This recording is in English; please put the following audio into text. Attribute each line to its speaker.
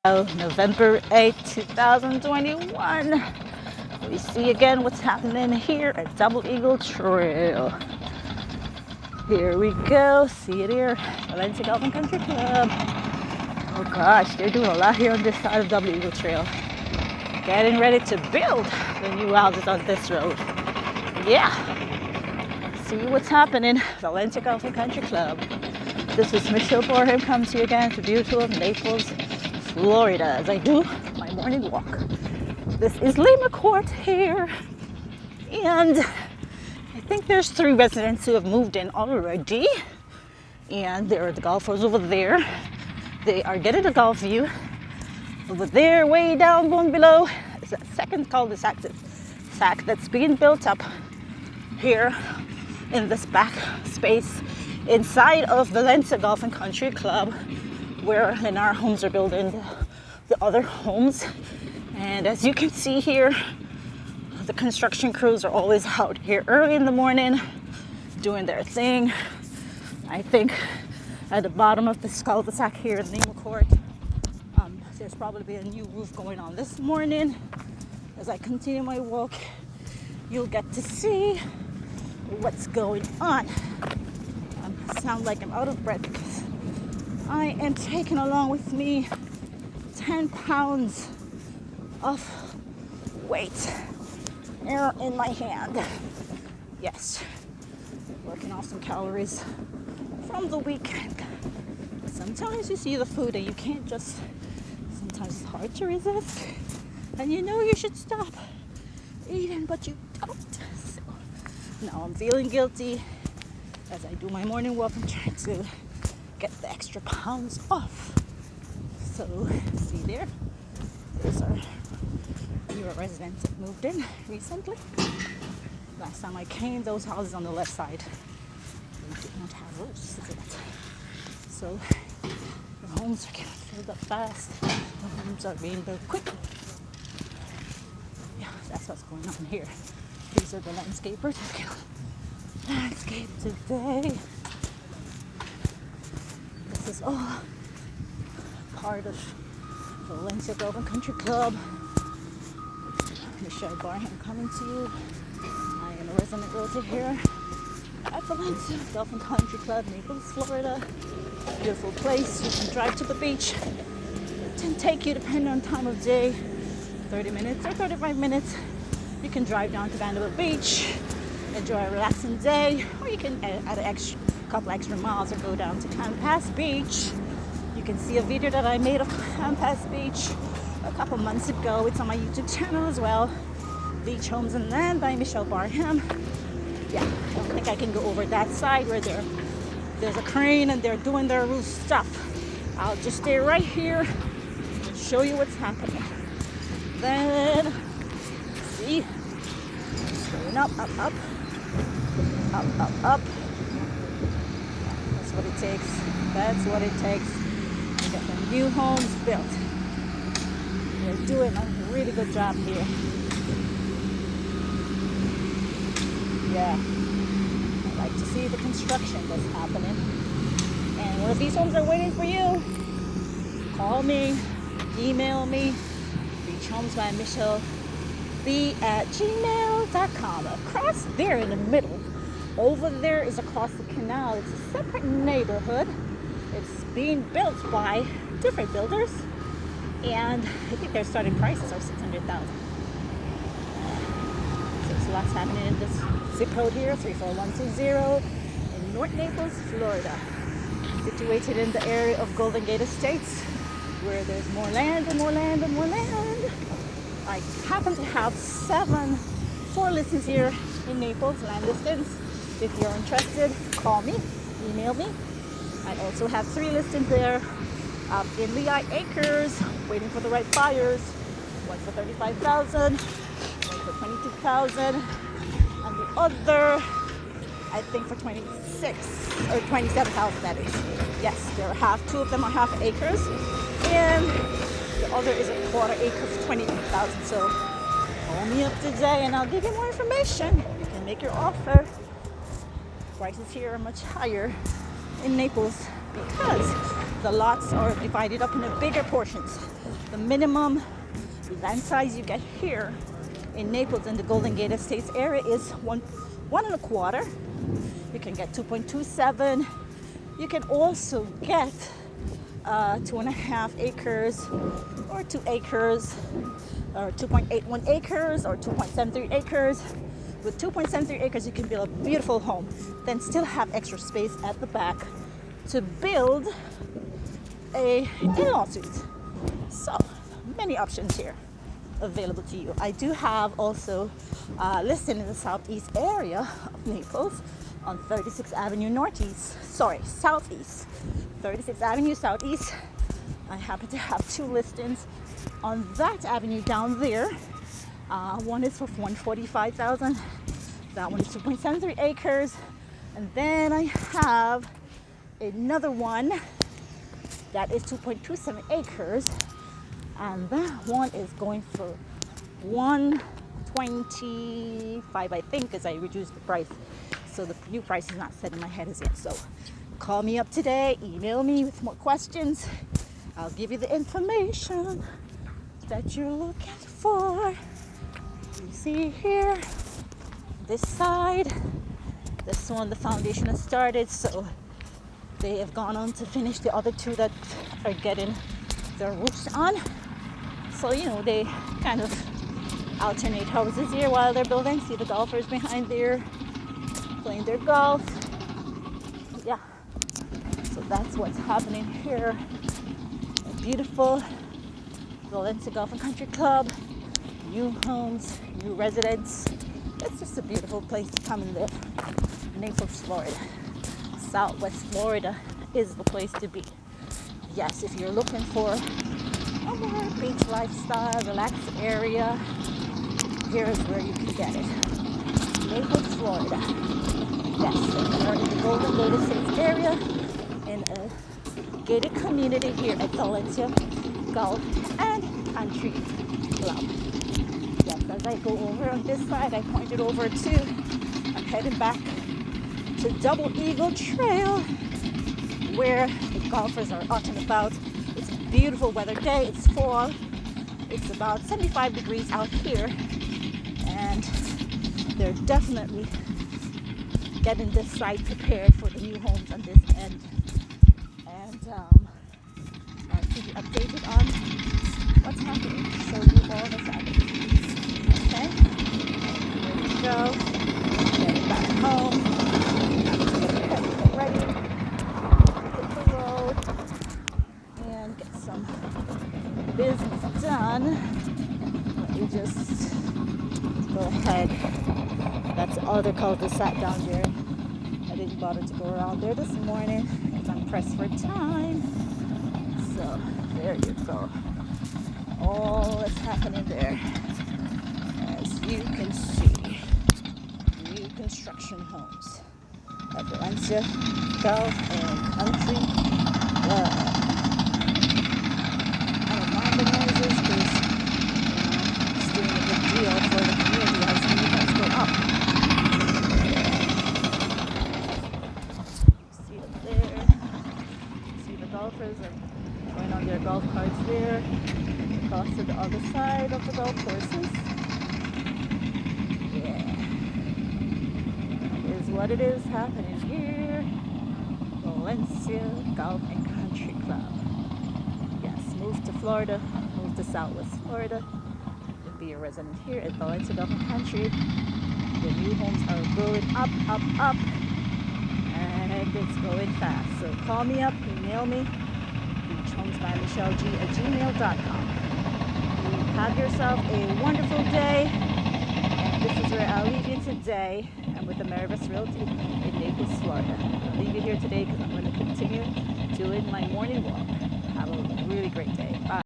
Speaker 1: November 8th, 2021. We see again what's happening here at Double Eagle Trail. Here we go. See it here. Valencia Golf and Country Club. Oh gosh, they're doing a lot here on this side of Double Eagle Trail. Getting ready to build the new houses on this road. Yeah. See what's happening. Valencia Golf and Country Club. This is Michelle Borham coming to you again to beautiful Naples, Florida, as I do my morning walk. This is Lima Court here, and I think there's 3 residents who have moved in already, and there are the golfers over there. They are getting a golf view. Over there, way down below, is a second cul-de-sac that's being built up here in this back space inside of Valencia Golf and Country Club, where Lennar Homes are building the other homes. And as you can see here, the construction crews are always out here early in the morning doing their thing. I think at the bottom of this cul-de-sac here in Lima Court, there's probably a new roof going on this morning. As I continue my walk, you'll get to see what's going on. I sound like I'm out of breath because I am taking along with me 10 pounds of weight here in my hand. Yes, working off some calories from the weekend. Sometimes you see the food and you can't just, sometimes it's hard to resist. And you know you should stop eating, but you don't. So now I'm feeling guilty as I do my morning walk. I'm trying to get the extra pounds off. So see there, those are newer residents that moved in recently. Last time I came, those houses on the left side, they did not have roofs yet. So the homes are getting filled up fast. The homes are being built quickly. Yeah, that's what's going on here. These are the landscapers who can landscape today. This is all part of Valencia Golf and Country Club. Michelle Barham coming to you. I am a resident realtor here at Valencia Golf and Country Club, Naples, Florida. Beautiful place. You can drive to the beach. It can take you, depending on time of day, 30 minutes or 35 minutes. You can drive down to Vanderbilt Beach, enjoy a relaxing day, or you can add a couple extra miles and go down to Campas Beach. You can see a video that I made of Campas Beach a couple months ago. It's on my YouTube channel as well. Beach Homes and Land by Michelle Barham. Yeah, I don't think I can go over that side where there's a crane and they're doing their roof stuff. I'll just stay right here and show you what's happening. Then, see, going up. Up. That's what it takes. That's what it takes to get the new homes built. They're doing a really good job here. Yeah, I like to see the construction that's happening. And one of these homes are waiting for you. Call me, email me, reachhomesbymichelleb@gmail.com. Across there in the middle, over there is across the canal. It's a separate neighborhood. It's being built by different builders, and I think their starting prices are $600,000. So there's lots happening in this zip code here, 34120 in North Naples, Florida. Situated in the area of Golden Gate Estates, where there's more land and more land and more land. I happen to have 4 listings here in Naples, land listings. If you're interested, call me, email me. I also have 3 listings there up in Lehigh Acres, waiting for the right buyers. One for $35,000, one for $22,000, and the other, I think, for $26,000 or $27,000. That is. Yes, two of them are half acres, and the other is a quarter acre for $22,000. So call me up today, and I'll give you more information. You can make your offer. Prices here are much higher in Naples because the lots are divided up into bigger portions. The minimum land size you get here in Naples in the Golden Gate Estates area is 1.25. You can get 2.27. You can also get 2.5 acres or 2 acres or 2.81 acres or 2.73 acres. With 2.73 acres, you can build a beautiful home, then still have extra space at the back to build a in-law suite. So many options here available to you. I do have also listed in the southeast area of Naples on 36th Avenue Southeast. 36th Avenue Southeast. I happen to have 2 listings on that avenue down there. One is for $145,000. That one is 2.73 acres. And then I have another one that is 2.27 acres. And that one is going for $125, I think, because I reduced the price. So the new price is not set in my head as yet. So call me up today, email me with more questions. I'll give you the information that you're looking for. You see here, this side, this one, the foundation has started, so they have gone on to finish the other 2 that are getting their roofs on. So, you know, they kind of alternate houses here while they're building. See the golfers behind there playing their golf. Yeah, so that's what's happening here. A beautiful Valencia Golf and Country Club, new homes, new residents. It's just a beautiful place to come and live. Naples, Florida. Southwest Florida is the place to be. Yes, if you're looking for a more beach lifestyle, relaxed area, here is where you can get it. Naples, Florida. Yes, if you're in the Golden Gate Estates area, in a gated community here at Valencia Golf and Country Club. Yes, as I go over on this side, I pointed over to, I'm heading back to Double Eagle Trail, where the golfers are out and about. It's a beautiful weather day. It's fall. It's about 75 degrees out here, and they're definitely getting this site prepared for the new homes on this end. And I'll keep you updated on what's happening. Show you all the Saturday. Okay? Here we go. Getting back home. Get ready. Hit the road and get some business done. Let me just go ahead. That's the other cul-de-sac down there. I didn't bother to go around there this morning because I'm pressed for time. So there you go. All that's happening there. As you can see, new construction homes at Valencia Golf and Country Club. I don't mind the noises because it's doing a good deal for the community as the new homes go up. See it there. See the golfers are going on their golf carts there. Across to the other side of the golf courses. Yeah. Here's what it is happening here. Valencia Golf and Country Club. Yes, move to Florida, move to Southwest Florida, and be a resident here at Valencia Golf and Country. The new homes are growing up, and it's going fast. So call me up, email me, beachhomesbymichelleg@gmail.com. Have yourself a wonderful day. And this is where I'll leave you today. I'm with Amerivas Realty in Naples, Florida. I'll leave you here today because I'm going to continue doing my morning walk. Have a really great day. Bye.